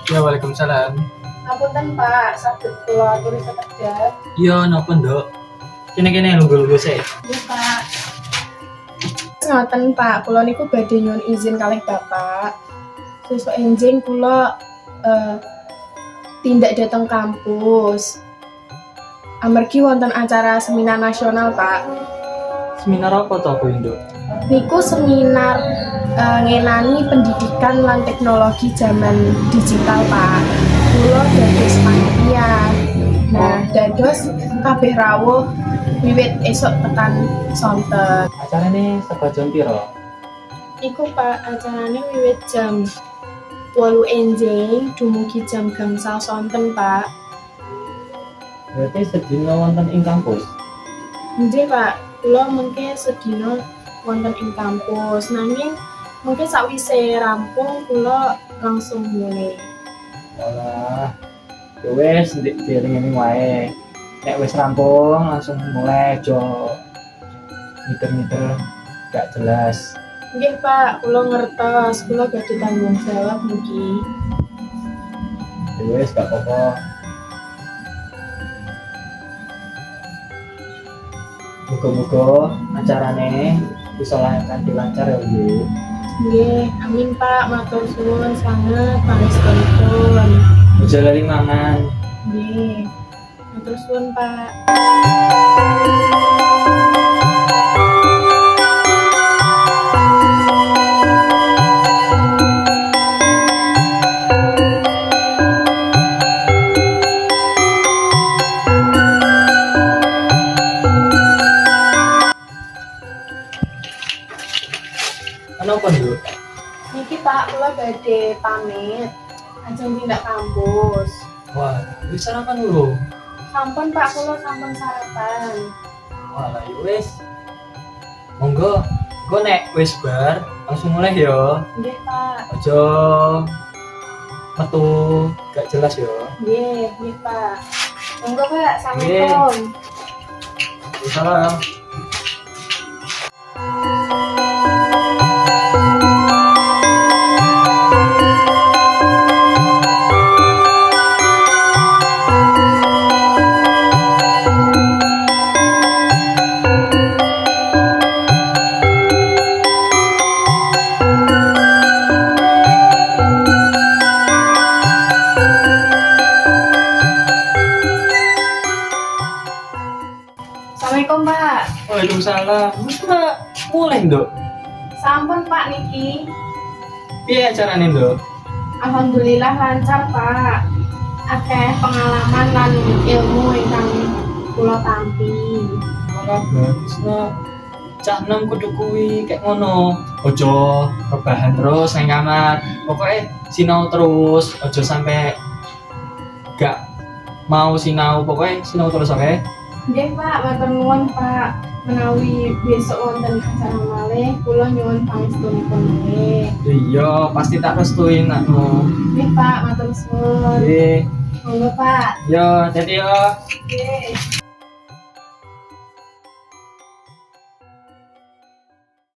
Ya, Waalaikumsalam. Ngapunten Pak, saged kula aturi sekedhap. Iya, napa, Nduk? Kene-kene lungguh-lungguh sik. Nggih Pak. Ngoten Pak, kula niku badhe nyuwun izin kalih Bapak. Sesuk enjing kula tindak dateng kampus. Amargi wonten acara seminar nasional Pak. Seminar apa to kuwi, Nduk? Niku seminar ngenani pendidikan lan teknologi zaman digital Pak. Kula dados panitia. Nah, dados kabeh rawuh wiwit esuk tekan sonten. Acarane saka jam piro? Iku Pak, acarane wiwit jam 8 enjing dumugi jam gangsal sonten Pak. Berarti sedina wonten ing kampus. Nggih Pak, kula mengke sedina wonten ing kampus. Nanging mungkin sakwise rampung kula langsung mulai. Walah. Ya wis, ndik diring-iring wae. Nek wis rampung langsung mulai aja ngiter-ngiter gak jelas. Nggih Pak, kula ngertos, kula badhe tanggung jawab mugi. Ya wis gak apa-apa. Muga-muga acarane bisa kanthi lancar ya, Bu. Nggih, amin Pak, matur suwun sanget pangestunipun. Aja lali mangan. Nggih. Matur suwun Pak. Kenapa, Nduk? Niki Pak, kula badhe pamit. Ajeng tindak kampus. Wah, wis sarapan lho. Sampun Pak, kula sampun sarapan. Walah, ya wis. Monggo, engko nek wis bar langsung mulai ya. Nggih Pak. Aja metu gak jelas ya. Nggih, nggih Pak. Monggo Pak, assalamualaikum. Salam. Assalamualaikum Pak. Waalaikumsalam. Wis Mbak, mulai, Nduk. Sampun Pak niki. Piye acarane, Nduk? Alhamdulillah lancar Pak. Akeh pengalaman lan ilmu ingkang kula tampi. Malah bagus, Nak. Cah nom kudu kuwi kayak ngono. Ojo rebahan terus nang kamar. Pokoknya sinau terus, ojo sampai gak mau sinau. Pokoknya sinau terus, oke? Nggih Pak, matur nuwun Pak. Menawi besok wonten acara malih, kula nyuwun pangestunipun nggih. Iya, pasti tak restuin anakmu. Nggih Pak, matur suwun. Nggih. Monggo Pak. Yo, jadi yo. Nggih.